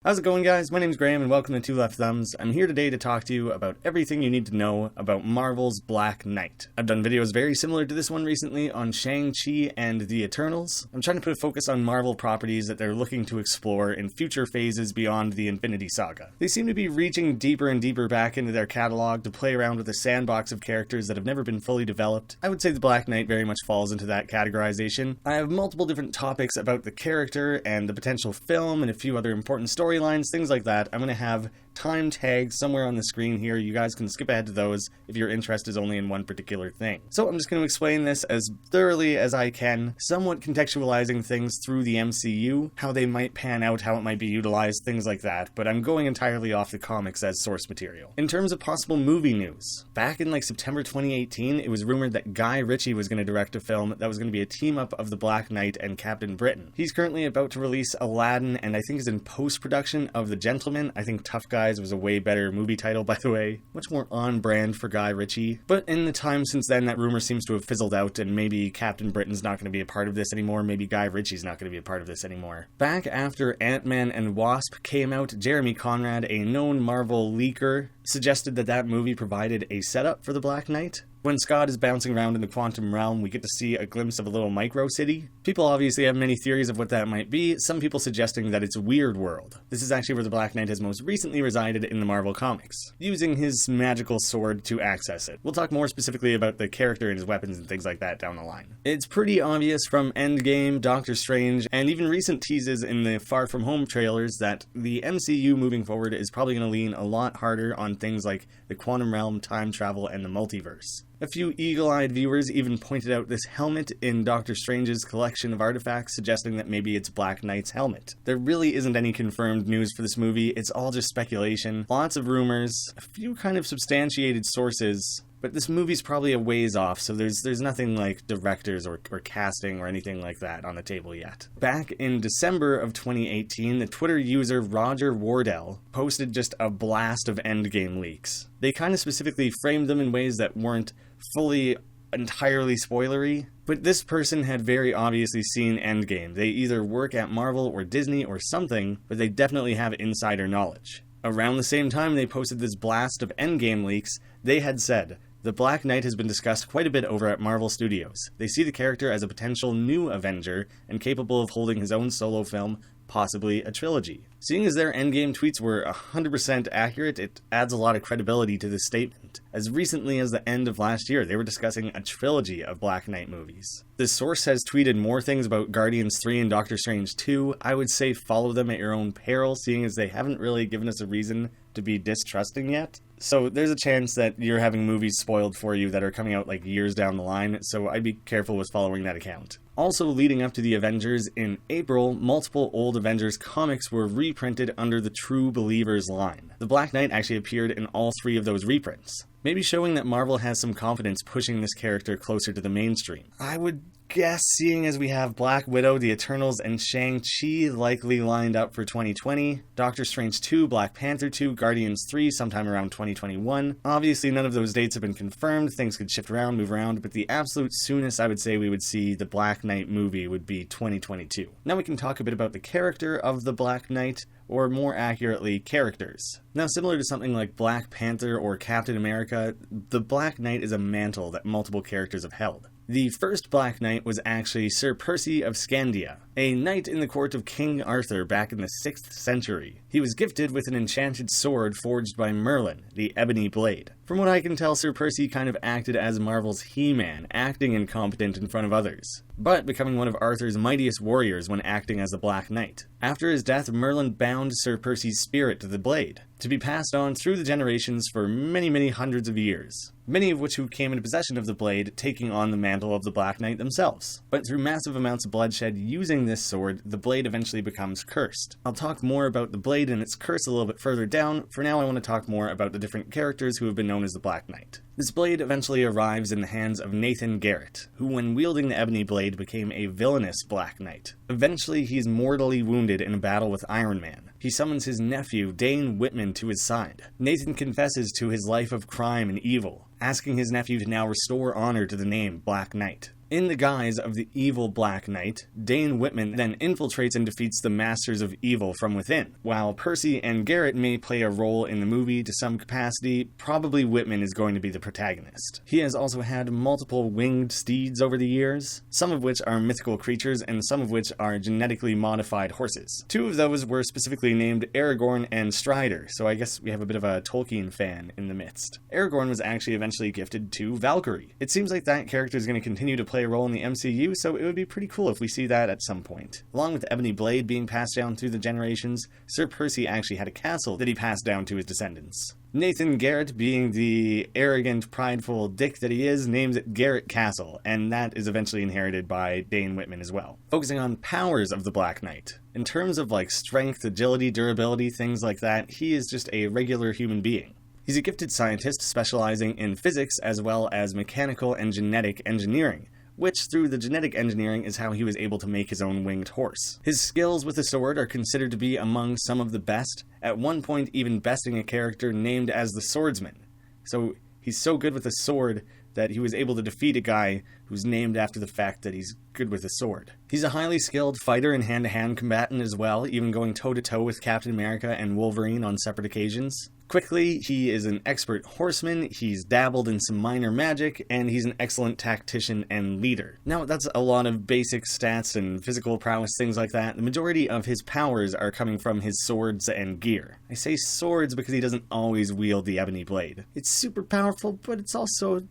How's it going, guys? My name's Graham and welcome to Two Left Thumbs. I'm here today to talk to you about everything you need to know about Marvel's Black Knight. I've done videos very similar to this one recently on Shang-Chi and the Eternals. I'm trying to put a focus on Marvel properties that they're looking to explore in future phases beyond the Infinity Saga. They seem to be reaching deeper and deeper back into their catalog to play around with a sandbox of characters that have never been fully developed. I would say the Black Knight very much falls into that categorization. I have multiple different topics about the character and the potential film and a few other important storylines, things like that. I'm going to have time tags somewhere on the screen here. You guys can skip ahead to those if your interest is only in one particular thing. So I'm just going to explain this as thoroughly as I can, somewhat contextualizing things through the MCU, how they might pan out, how it might be utilized, things like that, but I'm going entirely off the comics as source material. In terms of possible movie news, back in September 2018, it was rumored that Guy Ritchie was going to direct a film that was going to be a team-up of the Black Knight and Captain Britain. He's currently about to release Aladdin, and I think is in post-production of The Gentleman. I think Tough Guys was a way better movie title, by the way. Much more on-brand for Guy Ritchie. But in the time since then, that rumor seems to have fizzled out, and maybe Captain Britain's not going to be a part of this anymore, maybe Guy Ritchie's not going to be a part of this anymore. Back after Ant-Man and Wasp came out, Jeremy Conrad, a known Marvel leaker, suggested that that movie provided a setup for the Black Knight. When Scott is bouncing around in the quantum realm, we get to see a glimpse of a little micro-city. People obviously have many theories of what that might be, some people suggesting that it's Weird World. This is actually where the Black Knight has most recently resided in the Marvel Comics, using his magical sword to access it. We'll talk more specifically about the character and his weapons and things like that down the line. It's pretty obvious from Endgame, Doctor Strange, and even recent teases in the Far From Home trailers that the MCU moving forward is probably going to lean a lot harder on things like the quantum realm, time travel, and the multiverse. A few eagle-eyed viewers even pointed out this helmet in Doctor Strange's collection of artifacts, suggesting that maybe it's Black Knight's helmet. There really isn't any confirmed news for this movie, it's all just speculation, lots of rumors, a few kind of substantiated sources, but this movie's probably a ways off, so there's nothing like directors or casting or anything like that on the table yet. Back in December of 2018, the Twitter user Roger Wardell posted just a blast of Endgame leaks. They kind of specifically framed them in ways that weren't fully entirely spoilery, but this person had very obviously seen Endgame. They either work at Marvel or Disney or something, but they definitely have insider knowledge. Around the same time they posted this blast of Endgame leaks, they had said, "The Black Knight has been discussed quite a bit over at Marvel Studios. They see the character as a potential new Avenger and capable of holding his own solo film, possibly a trilogy." Seeing as their Endgame tweets were 100% accurate, it adds a lot of credibility to this statement. As recently as the end of last year, they were discussing a trilogy of Black Knight movies. This source has tweeted more things about Guardians 3 and Doctor Strange 2. I would say follow them at your own peril, seeing as they haven't really given us a reason to be distrusting yet. So there's a chance that you're having movies spoiled for you that are coming out years down the line, so I'd be careful with following that account. Also leading up to the Avengers, in April, multiple old Avengers comics were reprinted under the True Believers line. The Black Knight actually appeared in all three of those reprints, maybe showing that Marvel has some confidence pushing this character closer to the mainstream. I would guess, seeing as we have Black Widow, the Eternals, and Shang-Chi likely lined up for 2020, Doctor Strange 2, Black Panther 2, Guardians 3 sometime around 2021. Obviously none of those dates have been confirmed, things could shift around, move around, but the absolute soonest I would say we would see the Black Knight movie would be 2022. Now we can talk a bit about the character of the Black Knight, or more accurately, characters. Now, similar to something like Black Panther or Captain America, the Black Knight is a mantle that multiple characters have held. The first Black Knight was actually Ser Percy of Scandia, a knight in the court of King Arthur back in the 6th century. He was gifted with an enchanted sword forged by Merlin, the Ebony Blade. From what I can tell, Ser Percy kind of acted as Marvel's He-Man, acting incompetent in front of others, but becoming one of Arthur's mightiest warriors when acting as the Black Knight. After his death, Merlin bound Ser Percy's spirit to the blade, to be passed on through the generations for many hundreds of years, many of which who came into possession of the blade, taking on the mantle of the Black Knight themselves. But through massive amounts of bloodshed using this sword, the blade eventually becomes cursed. I'll talk more about the blade and its curse a little bit further down. For now, I want to talk more about the different characters who have been known as the Black Knight. This blade eventually arrives in the hands of Nathan Garrett, who when wielding the Ebony Blade became a villainous Black Knight. Eventually, he's mortally wounded in a battle with Iron Man. He summons his nephew, Dane Whitman, to his side. Nathan confesses to his life of crime and evil, asking his nephew to now restore honor to the name Black Knight. In the guise of the evil Black Knight, Dane Whitman then infiltrates and defeats the Masters of Evil from within. While Percy and Garrett may play a role in the movie to some capacity, probably Whitman is going to be the protagonist. He has also had multiple winged steeds over the years, some of which are mythical creatures and some of which are genetically modified horses. Two of those were specifically named Aragorn and Strider, so I guess we have a bit of a Tolkien fan in the midst. Aragorn was actually eventually gifted to Valkyrie. It seems like that character is going to continue to play a role in the MCU, so it would be pretty cool if we see that at some point. Along with the Ebony Blade being passed down through the generations, Ser Percy actually had a castle that he passed down to his descendants. Nathan Garrett, being the arrogant, prideful dick that he is, names it Garrett Castle, and that is eventually inherited by Dane Whitman as well. Focusing on powers of the Black Knight. In terms of strength, agility, durability, things like that, he is just a regular human being. He's a gifted scientist specializing in physics as well as mechanical and genetic engineering, which through the genetic engineering is how he was able to make his own winged horse. His skills with the sword are considered to be among some of the best, at one point even besting a character named as the Swordsman. So he's so good with a sword that he was able to defeat a guy who's named after the fact that he's good with a sword. He's a highly skilled fighter and hand-to-hand combatant as well, even going toe-to-toe with Captain America and Wolverine on separate occasions. Quickly, he is an expert horseman, he's dabbled in some minor magic, and he's an excellent tactician and leader. Now, that's a lot of basic stats and physical prowess, things like that. The majority of his powers are coming from his swords and gear. I say swords because he doesn't always wield the Ebony Blade. It's super powerful, but it's also,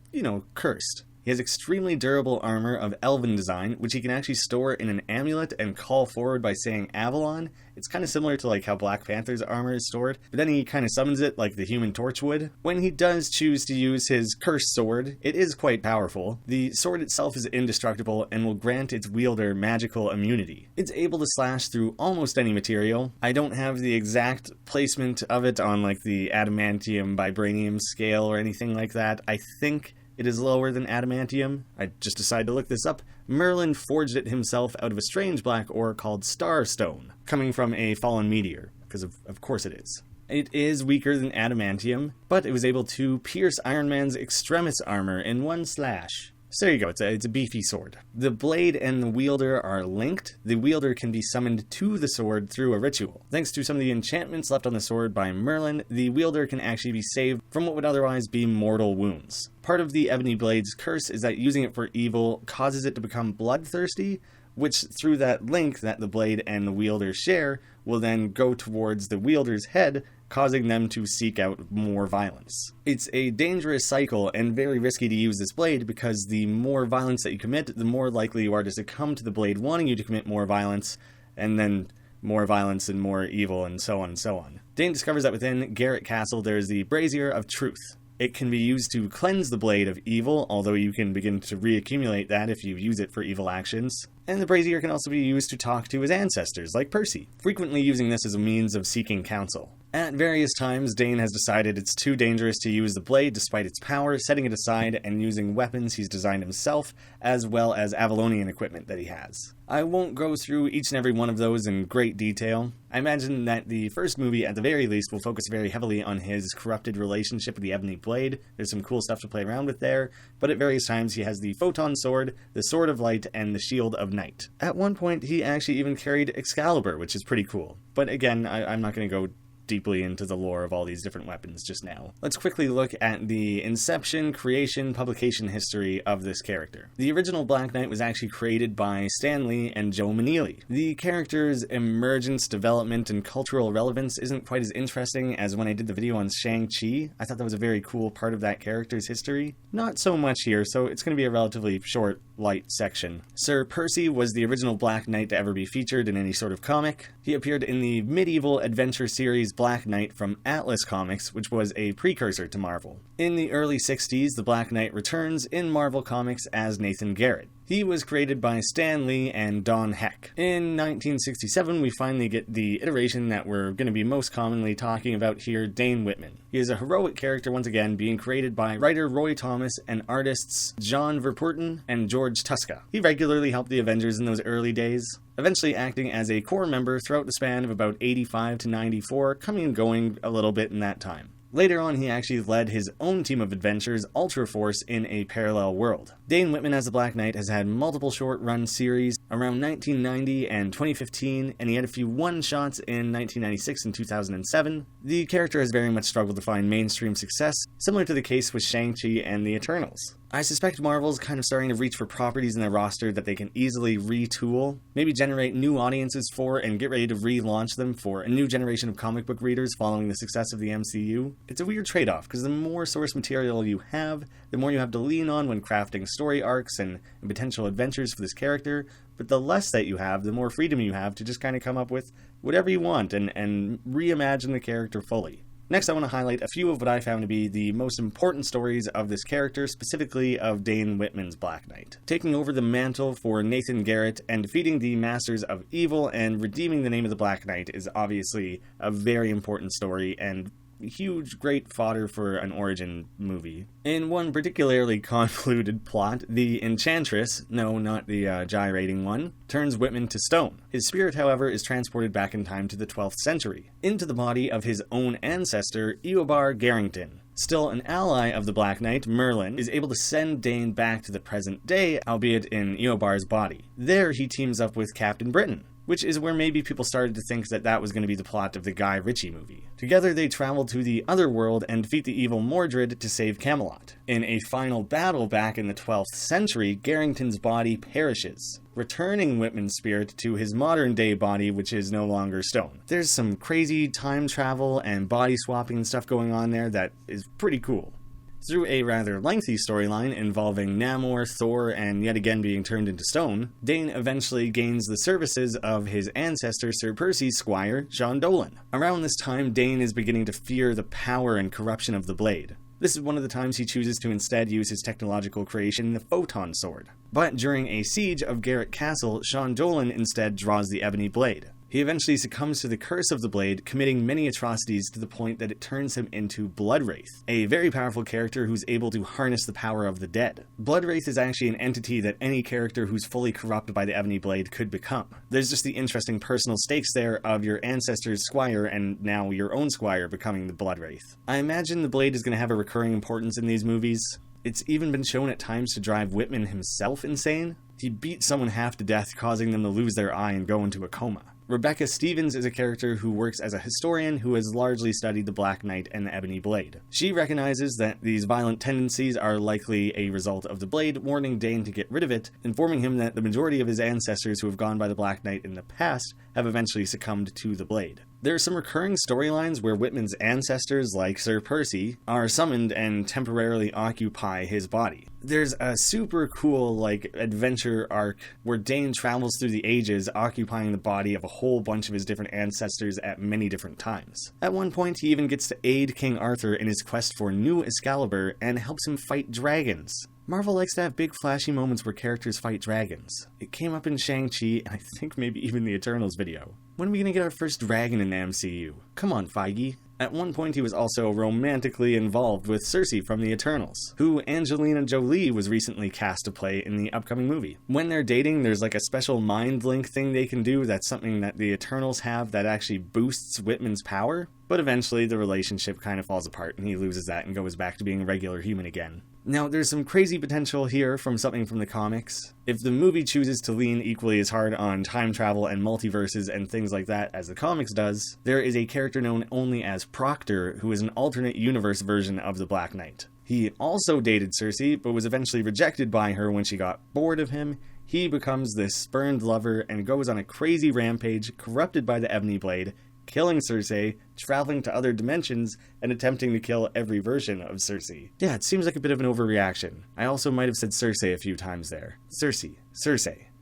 cursed. He has extremely durable armor of elven design, which he can actually store in an amulet and call forward by saying Avalon. It's kind of similar to how Black Panther's armor is stored, but then he kind of summons it like the Human Torch would. When he does choose to use his cursed sword, it is quite powerful. The sword itself is indestructible and will grant its wielder magical immunity. It's able to slash through almost any material. I don't have the exact placement of it on the adamantium vibranium scale or anything like that. I think it is lower than adamantium. I just decided to look this up. Merlin forged it himself out of a strange black ore called Starstone, coming from a fallen meteor, because of course it is. It is weaker than adamantium, but it was able to pierce Iron Man's extremis armor in one slash. So there you go, it's a beefy sword. The blade and the wielder are linked. The wielder can be summoned to the sword through a ritual. Thanks to some of the enchantments left on the sword by Merlin, the wielder can actually be saved from what would otherwise be mortal wounds. Part of the Ebony Blade's curse is that using it for evil causes it to become bloodthirsty, which through that link that the blade and the wielder share will then go towards the wielder's head, causing them to seek out more violence. It's a dangerous cycle and very risky to use this blade because the more violence that you commit, the more likely you are to succumb to the blade wanting you to commit more violence, and then more violence and more evil and so on and so on. Dane discovers that within Garrett Castle there is the Brazier of Truth. It can be used to cleanse the blade of evil, although you can begin to reaccumulate that if you use it for evil actions. And the brazier can also be used to talk to his ancestors, like Percy, frequently using this as a means of seeking counsel. At various times, Dane has decided it's too dangerous to use the blade despite its power, setting it aside and using weapons he's designed himself, as well as Avalonian equipment that he has. I won't go through each and every one of those in great detail. I imagine that the first movie, at the very least, will focus very heavily on his corrupted relationship with the Ebony Blade. There's some cool stuff to play around with there, but at various times he has the Photon Sword, the Sword of Light, and the Shield of Night. At one point, he actually even carried Excalibur, which is pretty cool. But again, I'm not going to go deeply into the lore of all these different weapons just now. Let's quickly look at the inception, creation, publication history of this character. The original Black Knight was actually created by Stan Lee and Joe Meneely. The character's emergence, development, and cultural relevance isn't quite as interesting as when I did the video on Shang-Chi. I thought that was a very cool part of that character's history. Not so much here, so it's going to be a relatively short, light section. Ser Percy was the original Black Knight to ever be featured in any sort of comic. He appeared in the medieval adventure series Black Knight from Atlas Comics, which was a precursor to Marvel. In the early 60s, the Black Knight returns in Marvel Comics as Nathan Garrett. He was created by Stan Lee and Don Heck. In 1967, we finally get the iteration that we're going to be most commonly talking about here, Dane Whitman. He is a heroic character once again, being created by writer Roy Thomas and artists John Verpoorten and George Tuska. He regularly helped the Avengers in those early days, eventually acting as a core member throughout the span of about 85 to 94, coming and going a little bit in that time. Later on, he actually led his own team of adventures, Ultra Force, in a parallel world. Dane Whitman as the Black Knight has had multiple short-run series around 1990 and 2015, and he had a few one-shots in 1996 and 2007. The character has very much struggled to find mainstream success, similar to the case with Shang-Chi and the Eternals. I suspect Marvel's kind of starting to reach for properties in their roster that they can easily retool, maybe generate new audiences for, and get ready to relaunch them for a new generation of comic book readers following the success of the MCU. It's a weird trade-off, because the more source material you have, the more you have to lean on when crafting story arcs and potential adventures for this character, but the less that you have, the more freedom you have to just kind of come up with whatever you want and reimagine the character fully. Next, I want to highlight a few of what I found to be the most important stories of this character, specifically of Dane Whitman's Black Knight. Taking over the mantle for Nathan Garrett and defeating the Masters of Evil and redeeming the name of the Black Knight is obviously a very important story and huge, great fodder for an origin movie. In one particularly convoluted plot, the Enchantress, no, not the gyrating one, turns Whitman to stone. His spirit, however, is transported back in time to the 12th century, into the body of his own ancestor, Eobar Garrington. Still an ally of the Black Knight, Merlin is able to send Dane back to the present day, albeit in Eobar's body. There he teams up with Captain Britain, which is where maybe people started to think that that was going to be the plot of the Guy Ritchie movie. Together they travel to the other world and defeat the evil Mordred to save Camelot. In a final battle back in the 12th century, Garrington's body perishes, returning Whitman's spirit to his modern-day body, which is no longer stone. There's some crazy time travel and body swapping and stuff going on there that is pretty cool. Through a rather lengthy storyline involving Namor, Thor, and yet again being turned into stone, Dane eventually gains the services of his ancestor Ser Percy's squire, Jean Dolan. Around this time, Dane is beginning to fear the power and corruption of the blade. This is one of the times he chooses to instead use his technological creation, the Photon Sword. But during a siege of Garrett Castle, Jean Dolan instead draws the ebony blade. He eventually succumbs to the curse of the blade, committing many atrocities to the point that it turns him into Bloodwraith, a very powerful character who's able to harness the power of the dead. Bloodwraith is actually an entity that any character who's fully corrupted by the ebony blade could become. There's just the interesting personal stakes there of your ancestor's squire and now your own squire becoming the Bloodwraith. I imagine the blade is going to have a recurring importance in these movies. It's even been shown at times to drive Whitman himself insane. He beats someone half to death, causing them to lose their eye and go into a coma. Rebecca Stevens is a character who works as a historian who has largely studied the Black Knight and the Ebony Blade. She recognizes that these violent tendencies are likely a result of the blade, warning Dane to get rid of it, informing him that the majority of his ancestors who have gone by the Black Knight in the past have eventually succumbed to the blade. There are some recurring storylines where Whitman's ancestors, like Ser Percy, are summoned and temporarily occupy his body. There's a super cool, adventure arc where Dane travels through the ages, occupying the body of a whole bunch of his different ancestors at many different times. At one point, he even gets to aid King Arthur in his quest for New Excalibur and helps him fight dragons. Marvel likes to have big flashy moments where characters fight dragons. It came up in Shang-Chi, and I think maybe even the Eternals video. When are we gonna get our first dragon in the MCU? Come on, Feige. At one point he was also romantically involved with Cersei from the Eternals, who Angelina Jolie was recently cast to play in the upcoming movie. When they're dating, there's a special mind link thing they can do that's something that the Eternals have that actually boosts Whitman's power, but eventually the relationship kind of falls apart and he loses that and goes back to being a regular human again. Now, there's some crazy potential here from something from the comics. If the movie chooses to lean equally as hard on time travel and multiverses and things like that as the comics does, there is a character known only as Proctor, who is an alternate universe version of the Black Knight. He also dated Cersei, but was eventually rejected by her when she got bored of him. He becomes this spurned lover and goes on a crazy rampage, corrupted by the Ebony Blade, killing Cersei, traveling to other dimensions, and attempting to kill every version of Cersei. Yeah, it seems like a bit of an overreaction. I also might have said Cersei a few times there. Cersei.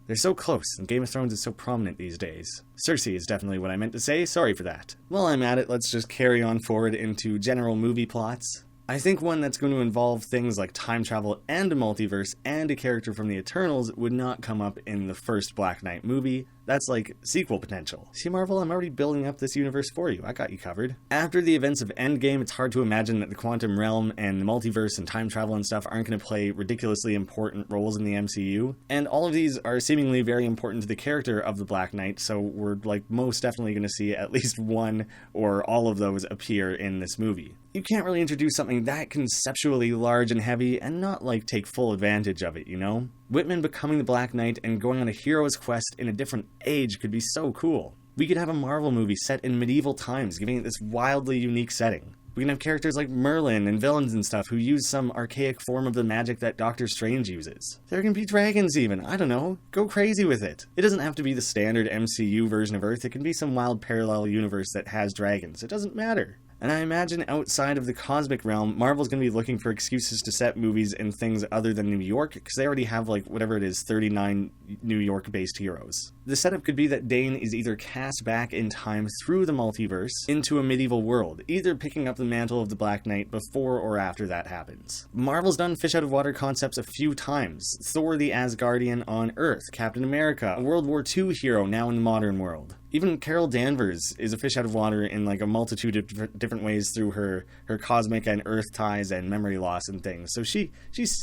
They're so close, and Game of Thrones is so prominent these days. Cersei is definitely what I meant to say, sorry for that. While I'm at it, let's just carry on forward into general movie plots. I think one that's going to involve things like time travel and a multiverse and a character from the Eternals would not come up in the first Black Knight movie. That's like sequel potential. See, Marvel, I'm already building up this universe for you. I got you covered. After the events of Endgame, it's hard to imagine that the quantum realm and the multiverse and time travel and stuff aren't going to play ridiculously important roles in the MCU. And all of these are seemingly very important to the character of the Black Knight, so we're like most definitely going to see at least one or all of those appear in this movie. You can't really introduce something that conceptually large and heavy and not like take full advantage of it, you know? Whitman becoming the Black Knight and going on a hero's quest in a different age could be so cool. We could have a Marvel movie set in medieval times, giving it this wildly unique setting. We can have characters like Merlin and villains and stuff who use some archaic form of the magic that Doctor Strange uses. There can be dragons even, I don't know, go crazy with it. It doesn't have to be the standard MCU version of Earth, it can be some wild parallel universe that has dragons, it doesn't matter. And I imagine outside of the cosmic realm, Marvel's going to be looking for excuses to set movies in things other than New York, because they already have, like, whatever it is, 39 New York-based heroes. The setup could be that Dane is either cast back in time through the multiverse into a medieval world, either picking up the mantle of the Black Knight before or after that happens. Marvel's done fish-out-of-water concepts a few times. Thor the Asgardian on Earth, Captain America, a World War II hero now in the modern world. Even Carol Danvers is a fish out of water in like a multitude of different ways through her cosmic and earth ties and memory loss and things, so she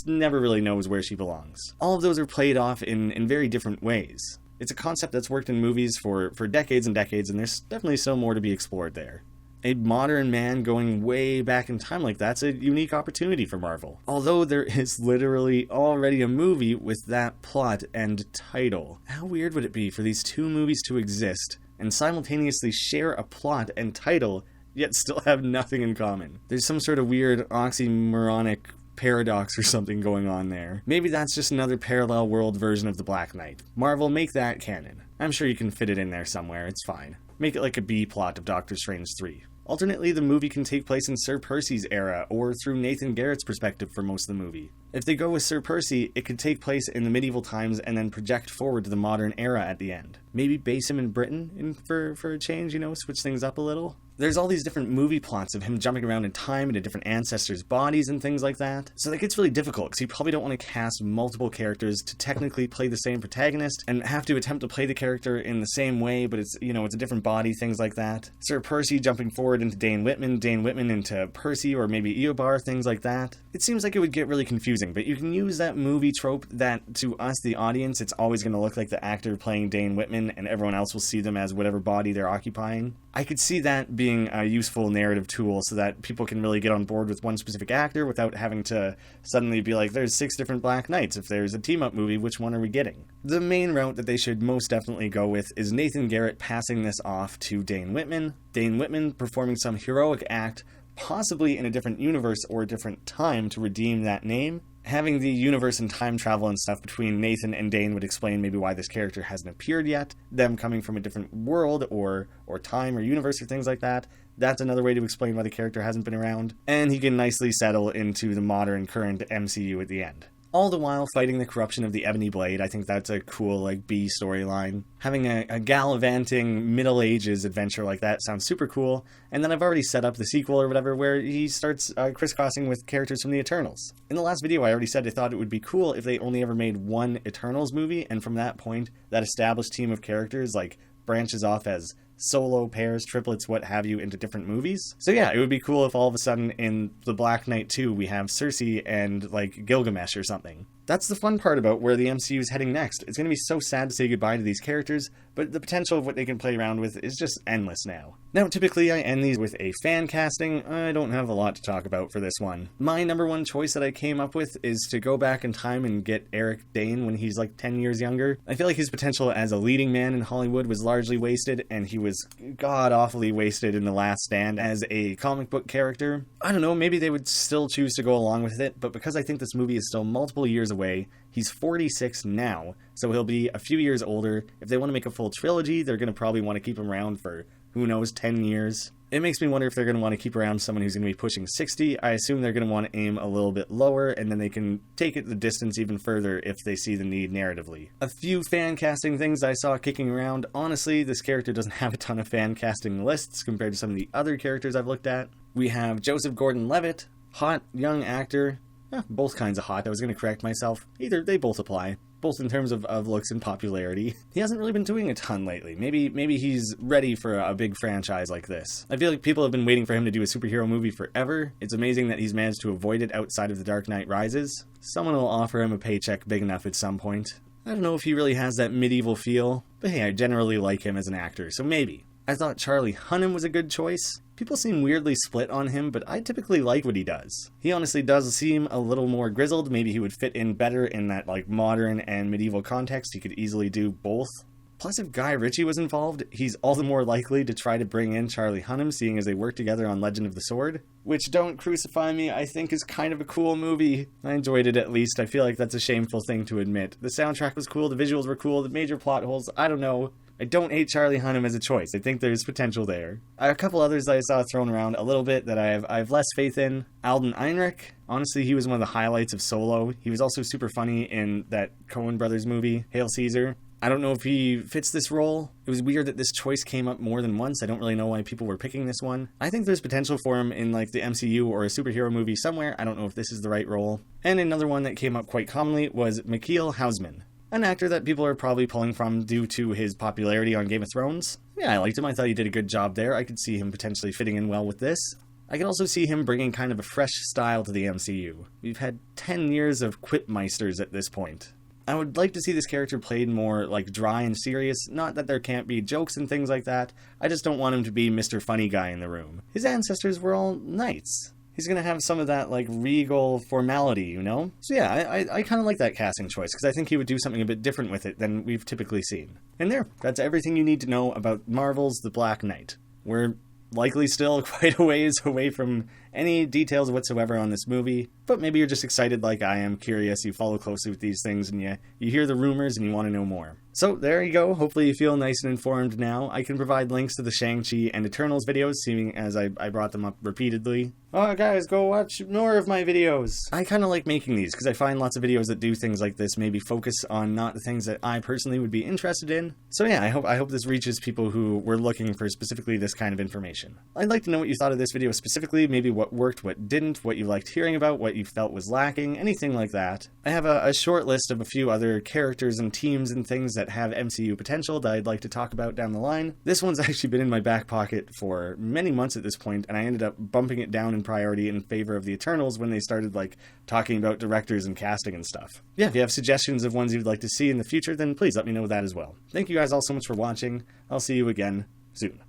never really knows where she belongs. All of those are played off in very different ways. It's a concept that's worked in movies for decades and decades, and there's definitely still more to be explored there. A modern man going way back in time like that's a unique opportunity for Marvel. Although there is literally already a movie with that plot and title. How weird would it be for these two movies to exist and simultaneously share a plot and title, yet still have nothing in common? There's some sort of weird oxymoronic paradox or something going on there. Maybe that's just another parallel world version of the Black Knight. Marvel, make that canon. I'm sure you can fit it in there somewhere, it's fine. Make it like a B plot of Doctor Strange 3. Alternately, the movie can take place in Ser Percy's era, or through Nathan Garrett's perspective for most of the movie. If they go with Ser Percy, it could take place in the medieval times and then project forward to the modern era at the end. Maybe base him in Britain for a change, you know, switch things up a little. There's all these different movie plots of him jumping around in time into different ancestors' bodies and things like that. So that gets really difficult, because you probably don't want to cast multiple characters to technically play the same protagonist, and have to attempt to play the character in the same way, but it's, you know, it's a different body, things like that. Ser Percy jumping forward into Dane Whitman into Percy, or maybe Eobar, things like that. It seems like it would get really confusing, but you can use that movie trope that, to us, the audience, it's always going to look like the actor playing Dane Whitman, and everyone else will see them as whatever body they're occupying. I could see that being a useful narrative tool so that people can really get on board with one specific actor without having to suddenly be like, there's 6 different Black Knights. If there's a team-up movie, which one are we getting? The main route that they should most definitely go with is Nathan Garrett passing this off to Dane Whitman performing some heroic act, possibly in a different universe or a different time to redeem that name. Having the universe and time travel and stuff between Nathan and Dane would explain maybe why this character hasn't appeared yet, them coming from a different world or time or universe or things like that. That's another way to explain why the character hasn't been around. And he can nicely settle into the modern current MCU at the end. All the while fighting the corruption of the Ebony Blade. I think that's a cool, like, B storyline. Having a gallivanting Middle Ages adventure like that sounds super cool. And then I've already set up the sequel or whatever where he starts crisscrossing with characters from the Eternals. In the last video, I already said I thought it would be cool if they only ever made one Eternals movie, and from that point, that established team of characters, like, branches off as solo, pairs, triplets, what have you, into different movies. So yeah, it would be cool if all of a sudden in the Black Knight 2 we have Cersei and, like, Gilgamesh or something. That's the fun part about where the MCU is heading next. It's going to be so sad to say goodbye to these characters, but the potential of what they can play around with is just endless now. Now, typically I end these with a fan casting. I don't have a lot to talk about for this one. My number one choice that I came up with is to go back in time and get Eric Dane when he's like 10 years younger. I feel like his potential as a leading man in Hollywood was largely wasted, and he was god-awfully wasted in The Last Stand as a comic book character. I don't know, maybe they would still choose to go along with it, but because I think this movie is still multiple years away, he's 46 now, so he'll be a few years older. If they want to make a full trilogy, they're going to probably want to keep him around for, who knows, 10 years. It makes me wonder if they're going to want to keep around someone who's going to be pushing 60. I assume they're going to want to aim a little bit lower, and then they can take it the distance even further if they see the need narratively. A few fan casting things I saw kicking around. Honestly, this character doesn't have a ton of fan casting lists compared to some of the other characters I've looked at. We have Joseph Gordon-Levitt, hot young actor. Both kinds of hot. I was going to correct myself. They both apply. both in terms of looks and popularity. He hasn't really been doing a ton lately. Maybe he's ready for a big franchise like this. I feel like people have been waiting for him to do a superhero movie forever. It's amazing that he's managed to avoid it outside of The Dark Knight Rises. Someone will offer him a paycheck big enough at some point. I don't know if he really has that medieval feel, but hey, I generally like him as an actor, so maybe. I thought Charlie Hunnam was a good choice. People seem weirdly split on him, but I typically like what he does. He honestly does seem a little more grizzled. Maybe he would fit in better in that like modern and medieval context. He could easily do both. Plus, if Guy Ritchie was involved, he's all the more likely to try to bring in Charlie Hunnam, seeing as they work together on Legend of the Sword, which, don't crucify me, I think is kind of a cool movie. I enjoyed it at least. I feel like that's a shameful thing to admit. The soundtrack was cool, the visuals were cool, the major plot holes, I don't know. I don't hate Charlie Hunnam as a choice. I think there's potential there. A couple others that I saw thrown around a little bit that I have less faith in. Alden Ehrenreich. Honestly, he was one of the highlights of Solo. He was also super funny in that Coen Brothers movie, Hail Caesar. I don't know if he fits this role. It was weird that this choice came up more than once. I don't really know why people were picking this one. I think there's potential for him in like the MCU or a superhero movie somewhere. I don't know if this is the right role. And another one that came up quite commonly was Mikhail Hausman, an actor that people are probably pulling from due to his popularity on Game of Thrones. Yeah, I liked him. I thought he did a good job there. I could see him potentially fitting in well with this. I can also see him bringing kind of a fresh style to the MCU. We've had 10 years of quipmeisters at this point. I would like to see this character played more like dry and serious. Not that there can't be jokes and things like that. I just don't want him to be Mr. Funny Guy in the room. His ancestors were all knights. He's going to have some of that, like, regal formality, you know? So yeah, I kind of like that casting choice, because I think he would do something a bit different with it than we've typically seen. And there, that's everything you need to know about Marvel's The Black Knight. We're likely still quite a ways away from any details whatsoever on this movie, but maybe you're just excited like I am, curious, you follow closely with these things, and you hear the rumors and you want to know more. So there you go, hopefully you feel nice and informed now. I can provide links to the Shang-Chi and Eternals videos, seeing as I brought them up repeatedly. Oh guys, go watch more of my videos! I kind of like making these, because I find lots of videos that do things like this maybe focus on not the things that I personally would be interested in. So yeah, I hope this reaches people who were looking for specifically this kind of information. I'd like to know what you thought of this video specifically, maybe what worked, what didn't, what you liked hearing about, what you felt was lacking, anything like that. I have a short list of a few other characters and teams and things that have MCU potential that I'd like to talk about down the line. This one's actually been in my back pocket for many months at this point, and I ended up bumping it down in priority in favor of the Eternals when they started like talking about directors and casting and stuff. Yeah, if you have suggestions of ones you'd like to see in the future, then please let me know that as well. Thank you guys all so much for watching. I'll see you again soon.